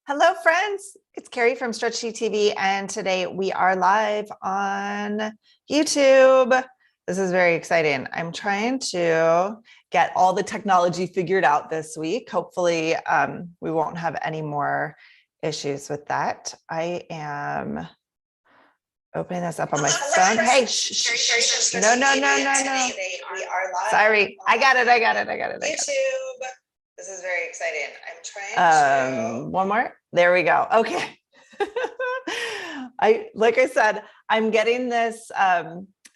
Hello, friends. It's Carrie from Stretch TV, and today we are live on YouTube. This is very exciting. I'm trying to get all the technology figured out this week. Hopefully, we won't have any more issues with that. I am opening this up on my phone. Hey, shh. No. Sorry. I got it. YouTube. This is very exciting. I'm trying to one more. There we go. Okay. Like I said, I'm getting this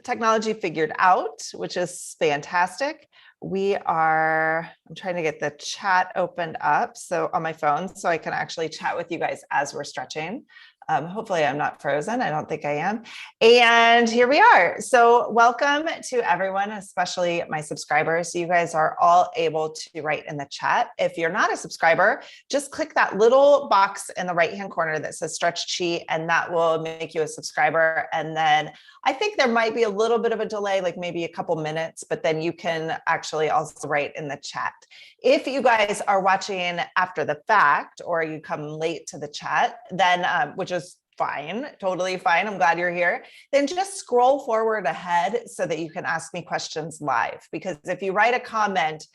technology figured out, which is fantastic. I'm trying to get the chat opened up on my phone so I can actually chat with you guys as we're stretching. Hopefully I'm not frozen. I don't think I am. And here we are. So welcome to everyone, especially my subscribers. You guys are all able to write in the chat. If you're not a subscriber, just click that little box in the right-hand corner that says Stretch Chi, and that will make you a subscriber. And then I think there might be a little bit of a delay, like maybe a couple minutes, but then you can actually also write in the chat. If you guys are watching after the fact, or you come late to the chat, then which is fine, totally fine. I'm glad you're here. Then just scroll forward ahead so that you can ask me questions live. Because if you write a comment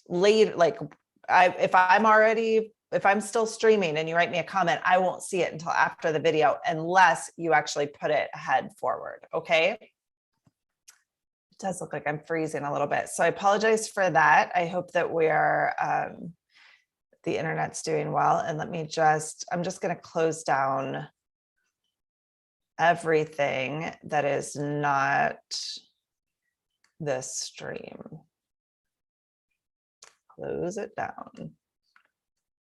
late, if I'm still streaming and you write me a comment, I won't see it until after the video unless you actually put it ahead forward. Okay. It does look like I'm freezing a little bit. So I apologize for that. I hope that the internet's doing well. And I'm just going to close down everything that is not this stream. Close it down.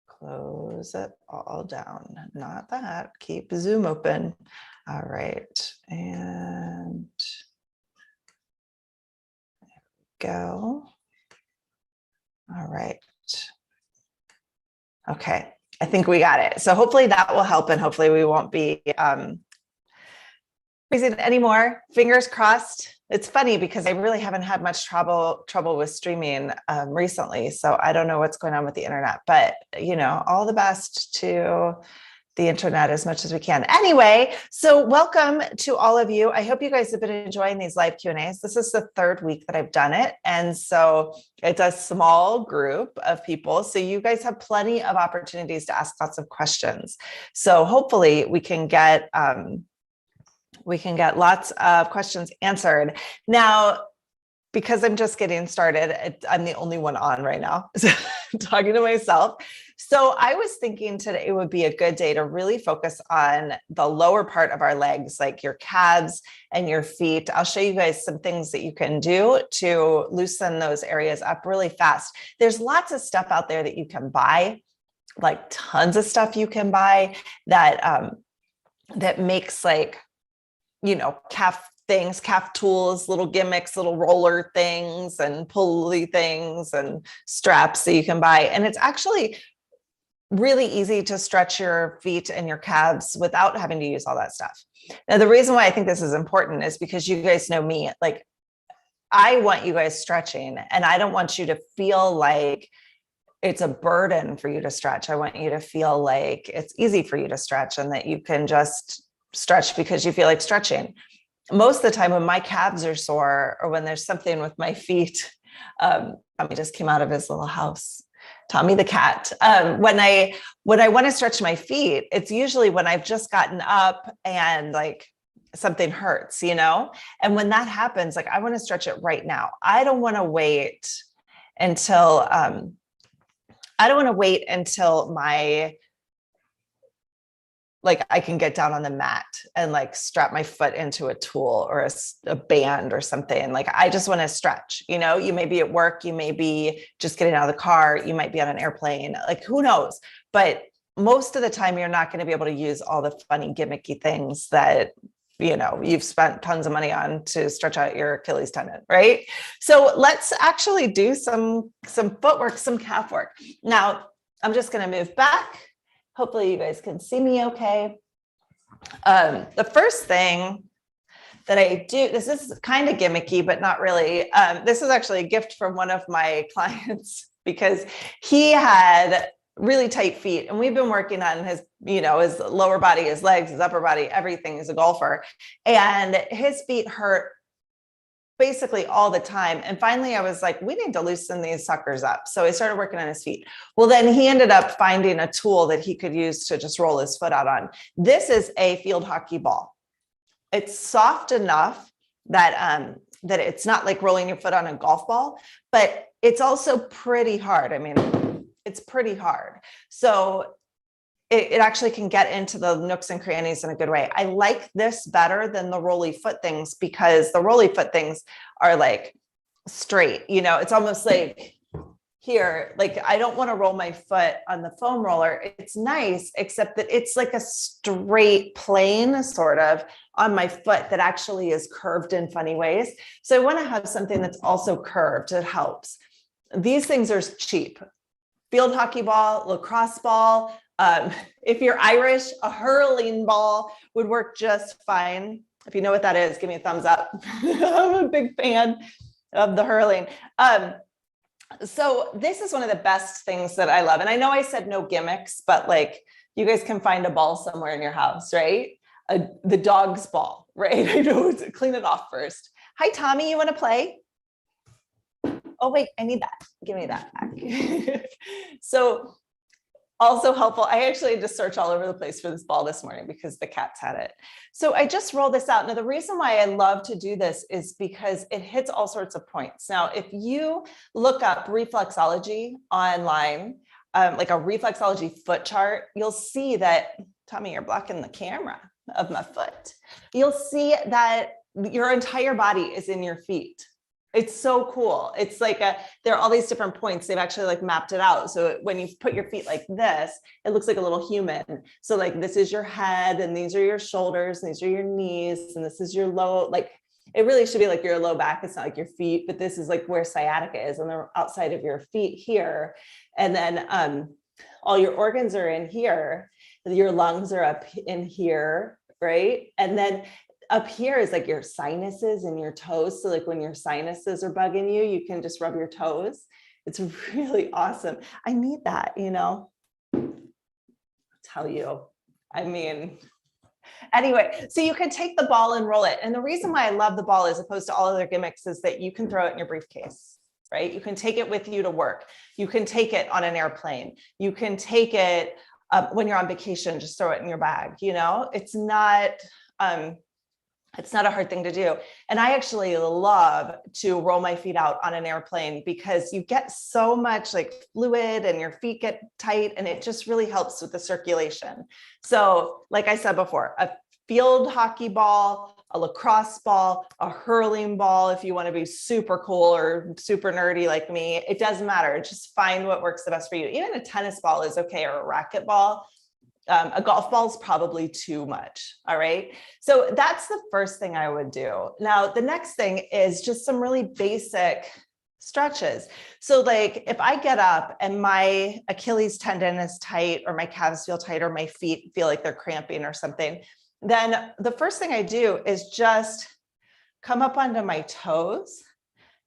Close it all down. Not that. Keep Zoom open. All right. And there we go. All right. Okay. I think we got it. So hopefully that will help, and hopefully we won't be freezing anymore. Fingers crossed. It's funny because I really haven't had much trouble with streaming recently. So I don't know what's going on with the internet, but all the best to the internet as much as we can. Anyway, so welcome to all of you. I hope you guys have been enjoying these live Q&As. This is the third week that I've done it. And so it's a small group of people. So you guys have plenty of opportunities to ask lots of questions. So hopefully we can get lots of questions answered. Now, because I'm just getting started, I'm the only one on right now, so I'm talking to myself. So I was thinking today would be a good day to really focus on the lower part of our legs, like your calves and your feet. I'll show you guys some things that you can do to loosen those areas up really fast. There's lots of stuff out there that you can buy, like tons of stuff you can buy that makes calf tools, little gimmicks, little roller things and pulley things and straps that you can buy. And it's actually really easy to stretch your feet and your calves without having to use all that stuff. Now, the reason why I think this is important is because you guys know me, like I want you guys stretching, and I don't want you to feel like it's a burden for you to stretch. I want you to feel like it's easy for you to stretch and that you can just stretch because you feel like stretching. Most of the time when my calves are sore or when there's something with my feet, Tommy just came out of his little house. Tommy the cat. When I want to stretch my feet, it's usually when I've just gotten up and like something hurts, and when that happens, like I want to stretch it right now. I don't want to wait until I can get down on the mat and like strap my foot into a tool or a band or something. Like, I just want to stretch, you may be at work, you may be just getting out of the car, you might be on an airplane, like who knows? But most of the time you're not going to be able to use all the funny gimmicky things that, you've spent tons of money on to stretch out your Achilles tendon, right? So let's actually do some footwork, some calf work. Now, I'm just going to move back. Hopefully you guys can see me okay. The first thing that I do, this is kind of gimmicky, but not really. This is actually a gift from one of my clients because he had really tight feet. And we've been working on his, his lower body, his legs, his upper body, everything. As a golfer. And his feet hurt basically all the time. And finally I was like, we need to loosen these suckers up. So I started working on his feet. Well, then he ended up finding a tool that he could use to just roll his foot out on. This is a field hockey ball. It's soft enough that, that it's not like rolling your foot on a golf ball, but it's also pretty hard. I mean, it's pretty hard. So it actually can get into the nooks and crannies in a good way. I like this better than the rolly foot things because the rolly foot things are like straight, it's almost like here, like I don't want to roll my foot on the foam roller. It's nice, except that it's like a straight plane sort of on my foot that actually is curved in funny ways. So I want to have something that's also curved. It helps. These things are cheap. Field hockey ball, lacrosse ball. If you're Irish, a hurling ball would work just fine. If you know what that is, give me a thumbs up. I'm a big fan of the hurling. So this is one of the best things that I love. And I know I said no gimmicks, but like you guys can find a ball somewhere in your house, right? The dog's ball, right? I know, clean it off first. Hi, Tommy, you want to play? Oh, wait, I need that. Give me that back. So also helpful. I actually had to search all over the place for this ball this morning because the cats had it. So I just rolled this out. Now, the reason why I love to do this is because it hits all sorts of points. Now, if you look up reflexology online, like a reflexology foot chart, you'll see that, Tommy, you're blocking the camera of my foot. You'll see that your entire body is in your feet. It's so cool. It's like there are all these different points. They've actually like mapped it out. So when you put your feet like this, it looks like a little human. So like this is your head and these are your shoulders, and these are your knees, and this is your low, like it really should be like your low back. It's not like your feet, but this is like where sciatica is on the outside of your feet here. And then all your organs are in here. Your lungs are up in here, right? And then up here is like your sinuses and your toes. So like when your sinuses are bugging you, you can just rub your toes. It's really awesome. I need that, I'll tell you. I mean, anyway, so you can take the ball and roll it. And the reason why I love the ball as opposed to all other gimmicks is that you can throw it in your briefcase, right? You can take it with you to work. You can take it on an airplane. You can take it when you're on vacation, just throw it in your bag, it's not a hard thing to do. And I actually love to roll my feet out on an airplane because you get so much like fluid and your feet get tight and it just really helps with the circulation. So like I said before, a field hockey ball, a lacrosse ball, a hurling ball, if you want to be super cool or super nerdy like me, it doesn't matter. Just find what works the best for you. Even a tennis ball is okay, or a racquet ball. A golf ball is probably too much. All right. So that's the first thing I would do. Now, the next thing is just some really basic stretches. So like if I get up and my Achilles tendon is tight or my calves feel tight or my feet feel like they're cramping or something, then the first thing I do is just come up onto my toes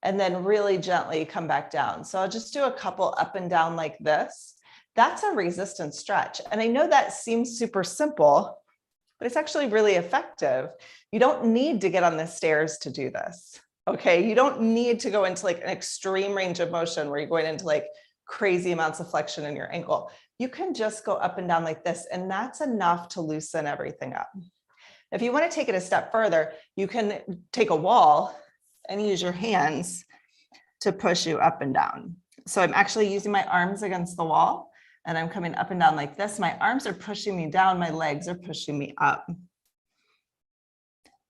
and then really gently come back down. So I'll just do a couple up and down like this. That's a resistance stretch. And I know that seems super simple, but it's actually really effective. You don't need to get on the stairs to do this. Okay. You don't need to go into like an extreme range of motion where you're going into like crazy amounts of flexion in your ankle. You can just go up and down like this, and that's enough to loosen everything up. If you want to take it a step further, you can take a wall and use your hands to push you up and down. So I'm actually using my arms against the wall. And I'm coming up and down like this. My arms are pushing me down. My legs are pushing me up.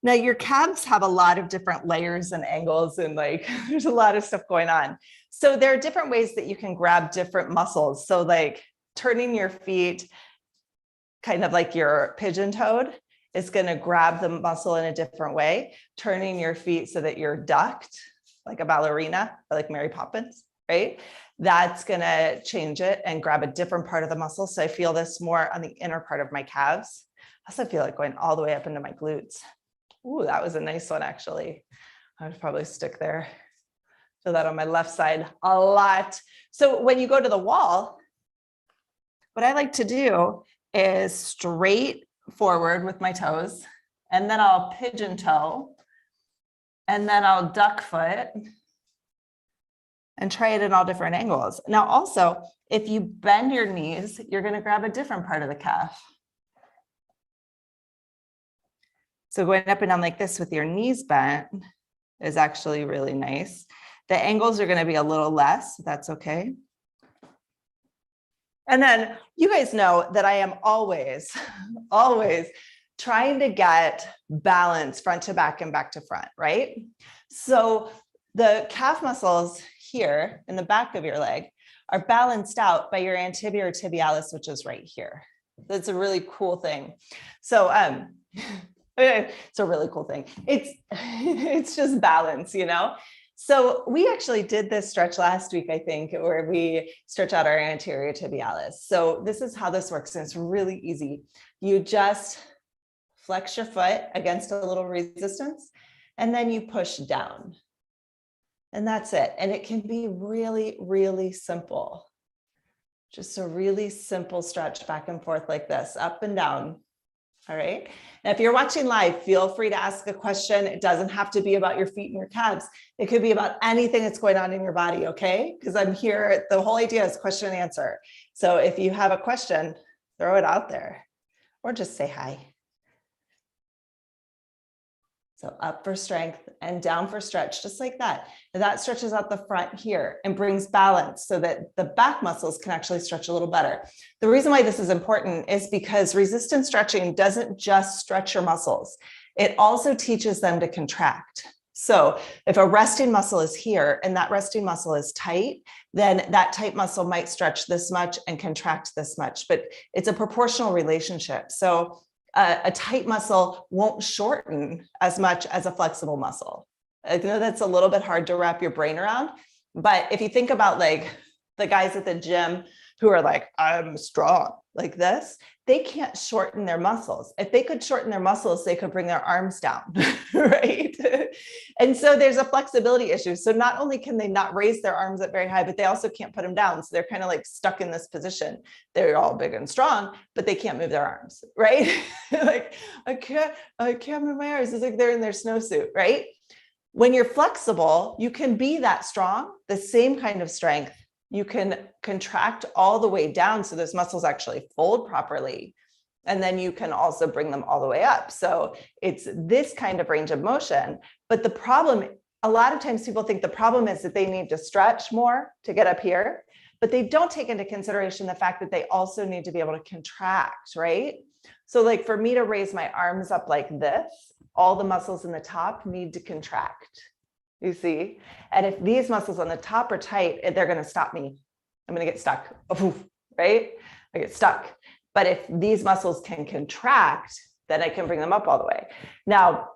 Now your calves have a lot of different layers and angles and like, there's a lot of stuff going on. So there are different ways that you can grab different muscles. So like turning your feet, kind of like your pigeon toed, is going to grab the muscle in a different way. Turning your feet so that you're ducked like a ballerina or like Mary Poppins, right? That's going to change it and grab a different part of the muscle. So I feel this more on the inner part of my calves. I also feel like going all the way up into my glutes. Ooh, that was a nice one, actually. I would probably stick there. Feel that on my left side a lot. So when you go to the wall, what I like to do is straight forward with my toes, and then I'll pigeon toe, and then I'll duck foot and try it in all different angles. Now, also, if you bend your knees, you're going to grab a different part of the calf. So going up and down like this with your knees bent is actually really nice. The angles are going to be a little less. That's okay. And then you guys know that I am always trying to get balance front to back and back to front, right? So the calf muscles here in the back of your leg are balanced out by your anterior tibialis, which is right here. That's a really cool thing. So it's a really cool thing. It's just balance, you know? So we actually did this stretch last week, I think, where we stretch out our anterior tibialis. So this is how this works, and it's really easy. You just flex your foot against a little resistance, and then you push down. And that's it. And it can be really, really simple. Just a really simple stretch back and forth like this, up and down. All right. Now, if you're watching live, feel free to ask a question. It doesn't have to be about your feet and your calves. It could be about anything that's going on in your body. Okay. Because I'm here. The whole idea is question and answer. So if you have a question, throw it out there or just say hi. So up for strength and down for stretch, just like that. And that stretches out the front here and brings balance so that the back muscles can actually stretch a little better. The reason why this is important is because resistance stretching doesn't just stretch your muscles. It also teaches them to contract. So if a resting muscle is here and that resting muscle is tight, then that tight muscle might stretch this much and contract this much, but it's a proportional relationship. So a tight muscle won't shorten as much as a flexible muscle. I know that's a little bit hard to wrap your brain around, but if you think about like the guys at the gym who are like, I'm strong like this, they can't shorten their muscles. If they could shorten their muscles, they could bring their arms down, right? And so there's a flexibility issue. So not only can they not raise their arms up very high, but they also can't put them down. So they're kind of like stuck in this position. They're all big and strong, but they can't move their arms, right? Like, I can't move my arms. It's like they're in their snowsuit, right? When you're flexible, you can be that strong, the same kind of strength. You can contract all the way down so those muscles actually fold properly. And then you can also bring them all the way up. So it's this kind of range of motion. But the problem, a lot of times people think the problem is that they need to stretch more to get up here, but they don't take into consideration the fact that they also need to be able to contract, right? So like for me to raise my arms up like this, all the muscles in the top need to contract. You see, and if these muscles on the top are tight, they're going to stop me. I'm going to get stuck, right? I get stuck. But if these muscles can contract, then I can bring them up all the way. Now,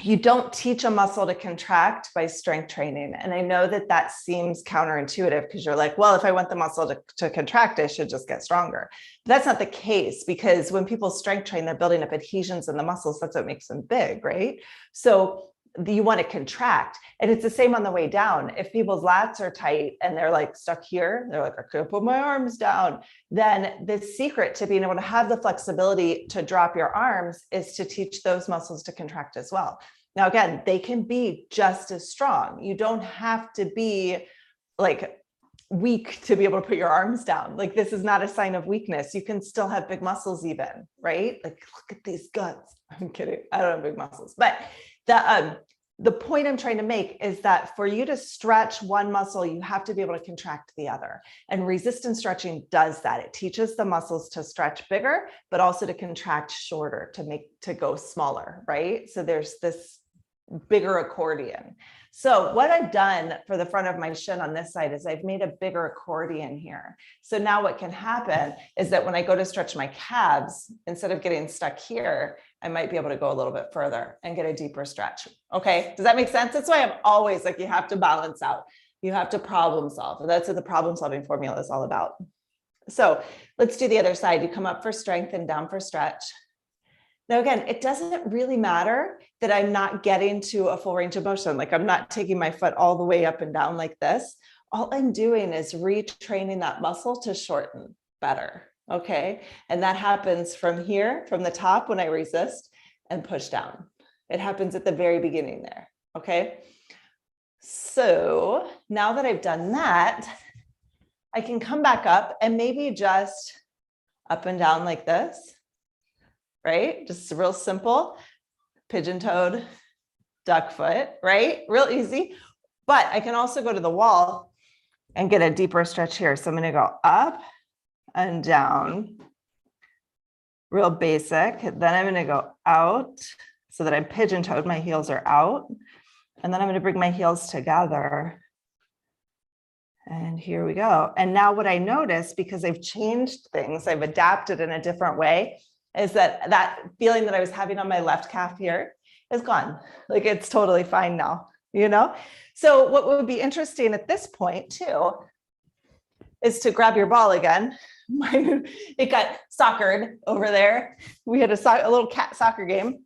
you don't teach a muscle to contract by strength training. And I know that that seems counterintuitive because you're like, well, if I want the muscle to contract, I should just get stronger. But that's not the case, because when people strength train, they're building up adhesions in the muscles. That's what makes them big, right? So you want to contract. And it's the same on the way down. If people's lats are tight and they're like stuck here, they're like, I can't put my arms down. Then the secret to being able to have the flexibility to drop your arms is to teach those muscles to contract as well. Now, again, they can be just as strong. You don't have to be like weak to be able to put your arms down. Like this is not a sign of weakness. You can still have big muscles even, right? Like, look at these guts. I'm kidding. I don't have big muscles, but the point I'm trying to make is that for you to stretch one muscle, you have to be able to contract the other. And resistance stretching does that. It teaches the muscles to stretch bigger, but also to contract shorter, to go smaller, right? So there's this bigger accordion. So what I've done for the front of my shin on this side is I've made a bigger accordion here. So now what can happen is that when I go to stretch my calves, instead of getting stuck here, I might be able to go a little bit further and get a deeper stretch. Okay, does that make sense? That's why I'm always like, you have to balance out. You have to problem solve. And that's what the problem solving formula is all about. So let's do the other side. You come up for strength and down for stretch. Now, again, it doesn't really matter that I'm not getting to a full range of motion. Like I'm not taking my foot all the way up and down like this. All I'm doing is retraining that muscle to shorten better. Okay. And that happens from here, from the top when I resist and push down. It happens at the very beginning there. Okay. So now that I've done that, I can come back up and maybe just up and down like this, right? Just real simple, pigeon-toed, duck foot, right? Real easy. But I can also go to the wall and get a deeper stretch here. So I'm going to go up and down, real basic. Then I'm going to go out so that I'm pigeon-toed, my heels are out. And then I'm going to bring my heels together. And here we go. And now what I notice, because I've changed things, I've adapted in a different way, is that that feeling that I was having on my left calf here is gone. Like it's totally fine now, you know? So what would be interesting at this point too, is to grab your ball again. It got soccered over there. We had a little cat soccer game.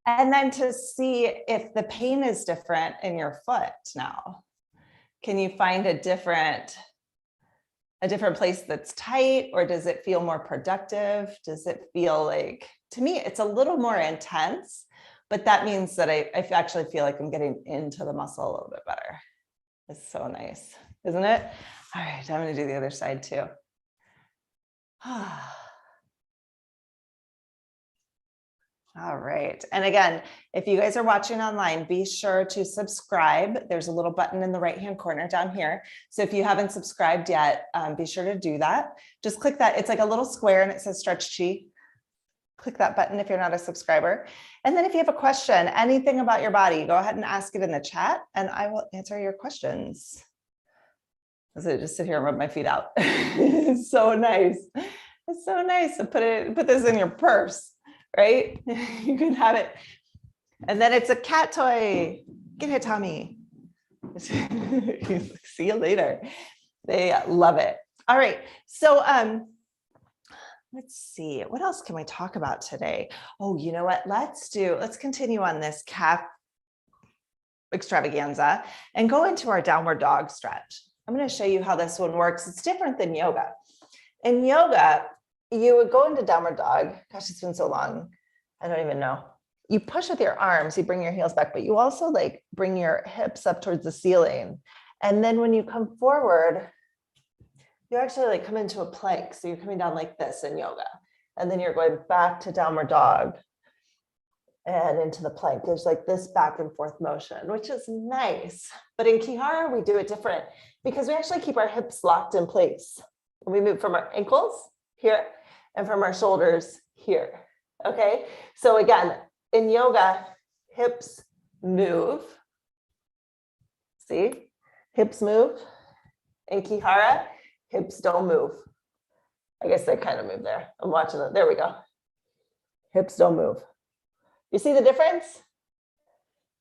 And then to see if the pain is different in your foot now. Can you find a different place that's tight, or does it feel more productive? Does it feel like, to me, it's a little more intense, but that means that I actually feel like I'm getting into the muscle a little bit better. It's so nice, isn't it? All right, I'm going to do the other side too. All right. And again, if you guys are watching online, be sure to subscribe. There's a little button in the right-hand corner down here. So if you haven't subscribed yet, be sure to do that. Just click that. It's like a little square and it says Stretch Chi. Click that button if you're not a subscriber. And then if you have a question, anything about your body, go ahead and ask it in the chat and I will answer your questions. So just sit here and rub my feet out. It's so nice. It's so nice to put this in your purse. Right? You can have it. And then it's a cat toy. Get it, Tommy. See you later. They love it. All right. So let's see. What else can we talk about today? Oh, you know what? Let's continue on this calf extravaganza and go into our downward dog stretch. I'm going to show you how this one works. It's different than yoga. In yoga, you would go into downward dog. Gosh, it's been so long. I don't even know. You push with your arms, you bring your heels back, but you also like bring your hips up towards the ceiling. And then when you come forward, you actually like come into a plank. So you're coming down like this in yoga. And then you're going back to downward dog and into the plank. There's like this back and forth motion, which is nice. But in Kihara, we do it different because we actually keep our hips locked in place. We move from our ankles here and from our shoulders here. Okay. So again, in yoga, hips move. See, hips move. In Kihara, hips don't move. I guess they kind of move there. I'm watching it. There we go. Hips don't move. You see the difference?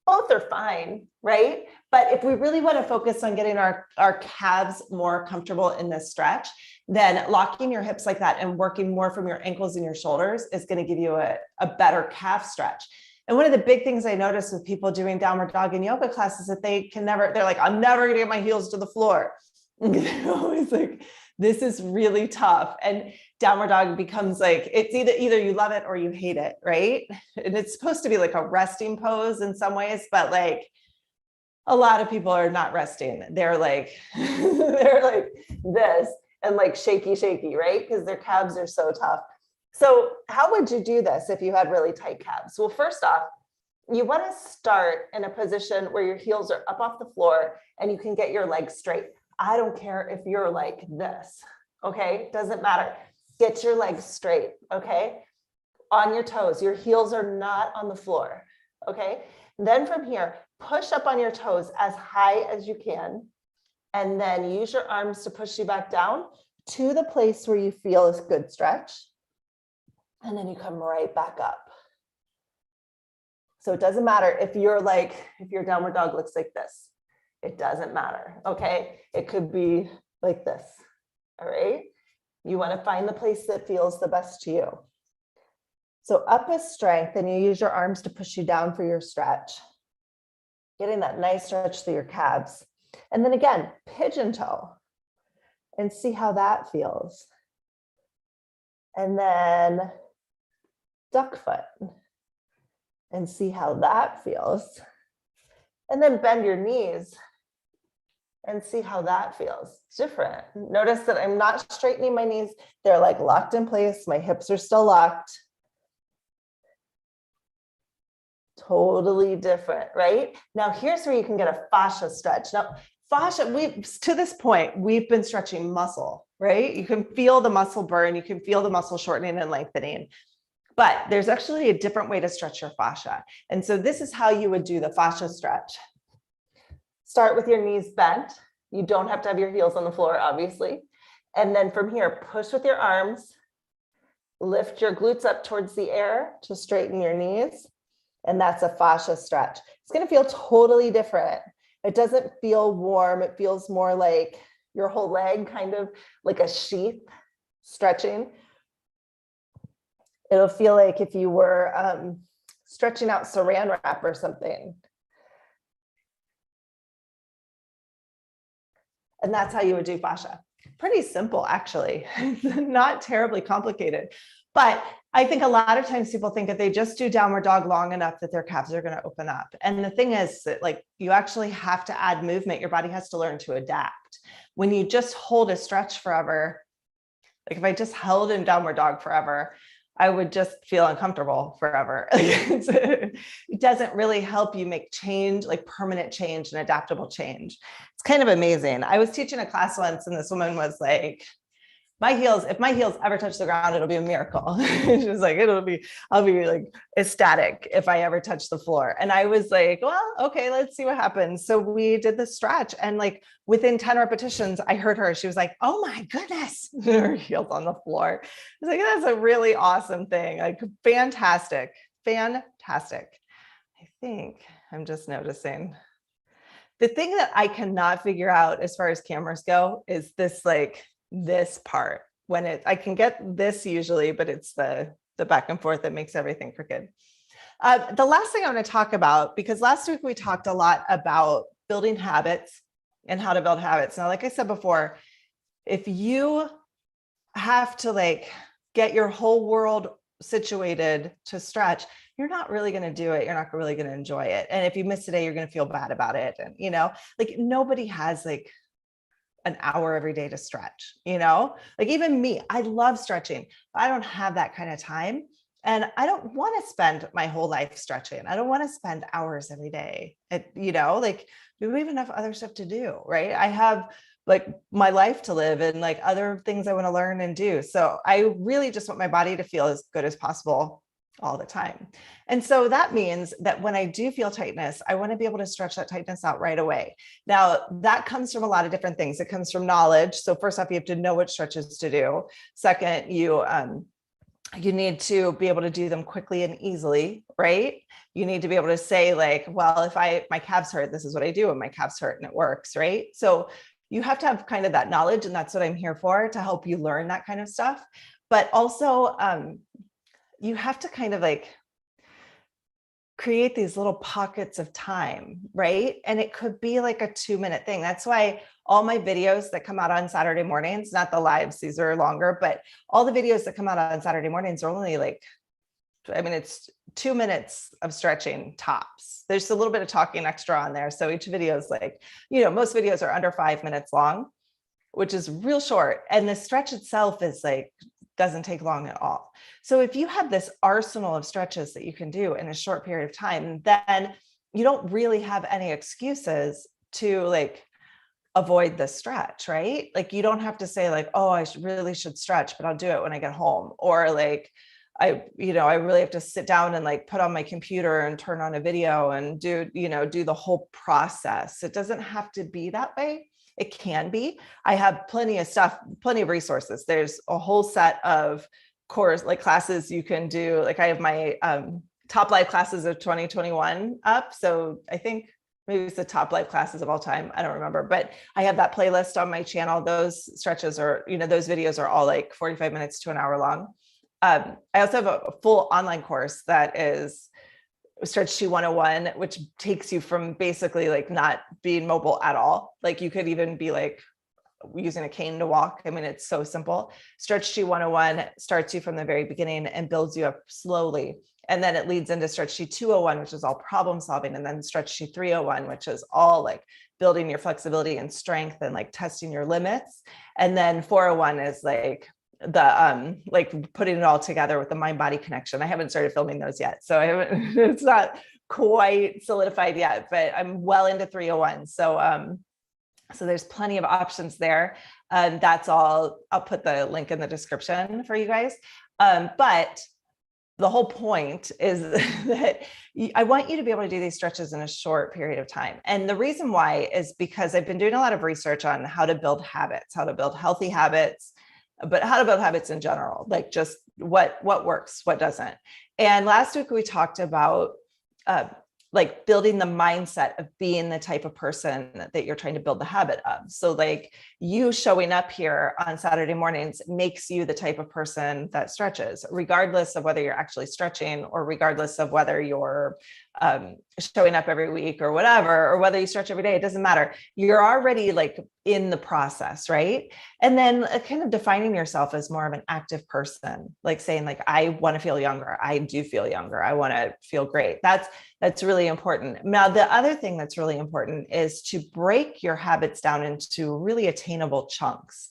Both are fine, right? But if we really want to focus on getting our calves more comfortable in this stretch, then locking your hips like that and working more from your ankles and your shoulders is going to give you a better calf stretch. And one of the big things I notice with people doing downward dog in yoga class is that they're like, I'm never going to get my heels to the floor. They're always like, this is really tough. And downward dog becomes like, it's either you love it or you hate it, right? And it's supposed to be like a resting pose in some ways, but like a lot of people are not resting. They're like, they're like this and like shaky, right? Because their calves are so tough. So how would you do this if you had really tight calves? Well, first off, you want to start in a position where your heels are up off the floor and you can get your legs straight. I don't care if you're like this, okay? Doesn't matter. Get your legs straight, okay? On your toes. Your heels are not on the floor, okay? Then from here, push up on your toes as high as you can, and then use your arms to push you back down to the place where you feel is good stretch. And then you come right back up. So it doesn't matter if your downward dog looks like this. It doesn't matter, okay? It could be like this, all right? You want to find the place that feels the best to you. So up is strength, and you use your arms to push you down for your stretch. Getting that nice stretch through your calves. And then again, pigeon toe and see how that feels. And then duck foot and see how that feels. And then bend your knees and see how that feels. It's different. Notice that I'm not straightening my knees. They're like locked in place. My hips are still locked. Totally different, right? Now here's where you can get a fascia stretch. Now fascia, to this point, we've been stretching muscle, right? You can feel the muscle burn. You can feel the muscle shortening and lengthening. But there's actually a different way to stretch your fascia. And so this is how you would do the fascia stretch. Start with your knees bent. You don't have to have your heels on the floor, obviously. And then from here, push with your arms, lift your glutes up towards the air to straighten your knees. And that's a fascia stretch. It's going to feel totally different. It doesn't feel warm. It feels more like your whole leg, kind of like a sheath stretching. It'll feel like if you were stretching out saran wrap or something. And that's how you would do fascia. Pretty simple, actually. Not terribly complicated. But I think a lot of times people think if they just do downward dog long enough that their calves are going to open up. And the thing is that like you actually have to add movement. Your body has to learn to adapt. When you just hold a stretch forever, like if I just held in downward dog forever, I would just feel uncomfortable forever. It doesn't really help you make change, like permanent change and adaptable change. It's kind of amazing. I was teaching a class once and this woman was like, if my heels ever touch the ground, it'll be a miracle. She was like, I'll be like ecstatic if I ever touch the floor. And I was like, well, okay, let's see what happens. So we did the stretch and like within 10 repetitions, I heard her, she was like, oh my goodness, her heels on the floor. I was like, that's a really awesome thing. Like fantastic. I think I'm just noticing. The thing that I cannot figure out as far as cameras go is this part when I can get this usually, but it's the back and forth that makes everything crooked. The last thing I want to talk about, because last week we talked a lot about building habits and how to build habits. Now, like I said before, if you have to like get your whole world situated to stretch, you're not really going to do it. You're not really going to enjoy it. And if you miss a day, you're going to feel bad about it. And, like nobody has like an hour every day to stretch, like even me, I love stretching. I don't have that kind of time. And I don't want to spend my whole life stretching. I don't want to spend hours every day. Like we have enough other stuff to do, right? I have like my life to live and like other things I want to learn and do. So I really just want my body to feel as good as possible all the time. And so that means that when I do feel tightness, I want to be able to stretch that tightness out right away. Now, that comes from a lot of different things. It comes from knowledge. So first off, you have to know what stretches to do. Second, you need to be able to do them quickly and easily, right? You need to be able to say like, well, if my calves hurt, this is what I do when my calves hurt and it works, right? So you have to have kind of that knowledge, and that's what I'm here for, to help you learn that kind of stuff. But also, you have to kind of like create these little pockets of time, right? And it could be like a 2-minute thing. That's why all my videos that come out on Saturday mornings, not the lives, these are longer, but all the videos that come out on Saturday mornings are only like, it's 2 minutes of stretching tops. There's a little bit of talking extra on there. So each video is like, most videos are under 5 minutes long, which is real short. And the stretch itself is like, doesn't take long at all. So if you have this arsenal of stretches that you can do in a short period of time, then you don't really have any excuses to like avoid the stretch, right? Like you don't have to say like, oh, I really should stretch, but I'll do it when I get home. Or like, I really have to sit down and like put on my computer and turn on a video and do the whole process. It doesn't have to be that way. It can be. I have plenty of stuff, plenty of resources. There's a whole set of classes you can do. Like I have my top live classes of 2021 up. So I think maybe it's the top live classes of all time. I don't remember, but I have that playlist on my channel. Those stretches are, those videos are all like 45 minutes to an hour long. I also have a full online course that is Stretch 101, which takes you from basically like not being mobile at all. Like you could even be like using a cane to walk. I mean, it's so simple. Stretch T 101 starts you from the very beginning and builds you up slowly. And then it leads into Stretch T 201, which is all problem solving. And then Stretch T 301, which is all like building your flexibility and strength and like testing your limits. And then 401 is like like putting it all together with the mind body connection. I haven't started filming those yet, so I haven't, it's not quite solidified yet, but I'm well into 301. So so there's plenty of options there. That's all. I'll put the link in the description for you guys. But the whole point is that I want you to be able to do these stretches in a short period of time. And the reason why is because I've been doing a lot of research on how to build habits, how to build healthy habits, but how to build habits in general, like just what works, what doesn't. And last week we talked about like building the mindset of being the type of person that you're trying to build the habit of. So like you showing up here on Saturday mornings makes you the type of person that stretches, regardless of whether you're actually stretching or regardless of whether you're showing up every week or whatever, or whether you stretch every day, it doesn't matter. You're already like in the process, right? And then kind of defining yourself as more of an active person, like saying like, I want to feel younger. I do feel younger. I want to feel great. That's really important. Now, the other thing that's really important is to break your habits down into really attainable chunks.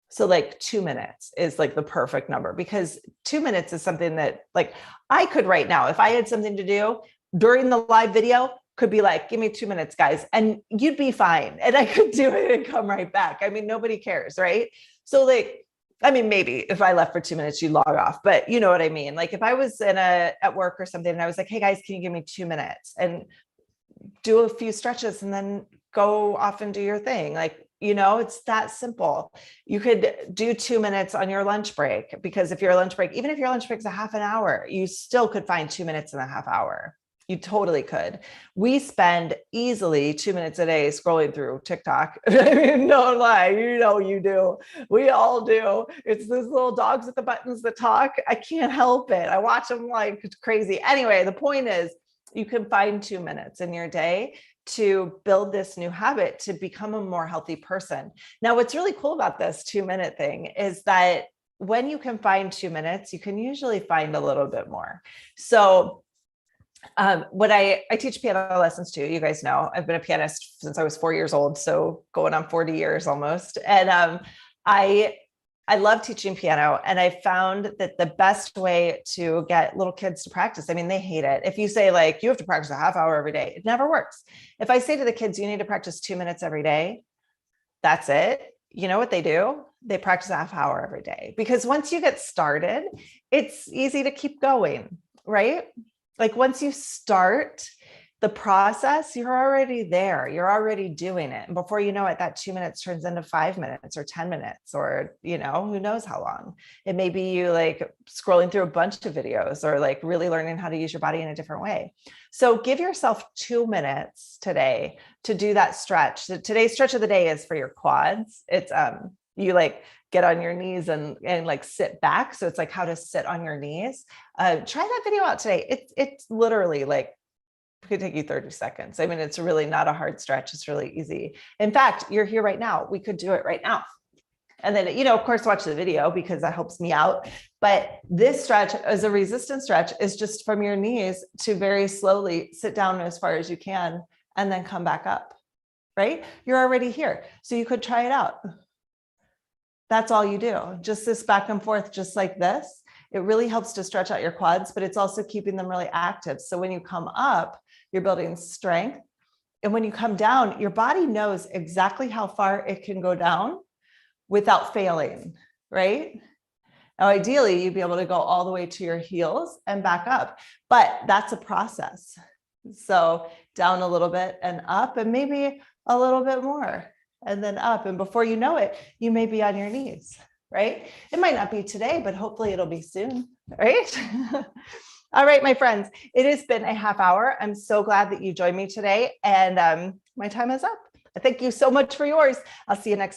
So like 2 minutes is like the perfect number, because 2 minutes is something that like I could right now, if I had something to do during the live video, could be like, give me 2 minutes, guys, and you'd be fine. And I could do it and come right back. I mean, nobody cares, right? So like, I mean, maybe if I left for 2 minutes, you log off, but you know what I mean? Like if I was at work or something and I was like, hey guys, can you give me 2 minutes and do a few stretches and then go off and do your thing? Like, you know, it's that simple. You could do 2 minutes on your lunch break, because if your lunch break, even if your lunch break is a half an hour, you still could find 2 minutes in a half hour. You totally could. We spend easily 2 minutes a day scrolling through TikTok. I mean, don't lie, you know you do. We all do. It's those little dogs with the buttons that talk. I can't help it. I watch them like crazy. Anyway, the point is you can find 2 minutes in your day to build this new habit to become a more healthy person. Now, what's really cool about this 2 minute thing is that when you can find 2 minutes, you can usually find a little bit more. So what I teach piano lessons too. You guys know I've been a pianist since I was 4 years old, so going on 40 years almost. And I love teaching piano, and I found that the best way to get little kids to practice, I mean, they hate it. If you say like, you have to practice a half hour every day, it never works. If I say to the kids, you need to practice 2 minutes every day, that's it. You know what they do? They practice a half hour every day, because once you get started, it's easy to keep going, right? Like once you start the process, you're already there. You're already doing it. And before you know it, that 2 minutes turns into 5 minutes or 10 minutes, or, you know, who knows how long. It may be you like scrolling through a bunch of videos, or like really learning how to use your body in a different way. So give yourself 2 minutes today to do that stretch. Today's stretch of the day is for your quads. It's you like get on your knees and like sit back. So it's like how to sit on your knees. Try that video out today. It's literally like, it could take you 30 seconds. I mean, it's really not a hard stretch. It's really easy. In fact, you're here right now. We could do it right now. And then, you know, of course, watch the video because that helps me out. But this stretch as a resistance stretch is just from your knees to very slowly sit down as far as you can and then come back up, right? You're already here. So you could try it out. That's all you do. Just this back and forth, just like this. It really helps to stretch out your quads, but it's also keeping them really active. So when you come up, you're building strength. And when you come down, your body knows exactly how far it can go down without failing, right? Now, ideally, you'd be able to go all the way to your heels and back up, but that's a process. So down a little bit and up, and maybe a little bit more, and then up. And before you know it, you may be on your knees, right? It might not be today, but hopefully it'll be soon, right? All right, my friends, it has been a half hour. I'm so glad that you joined me today, and my time is up. Thank you so much for yours. I'll see you next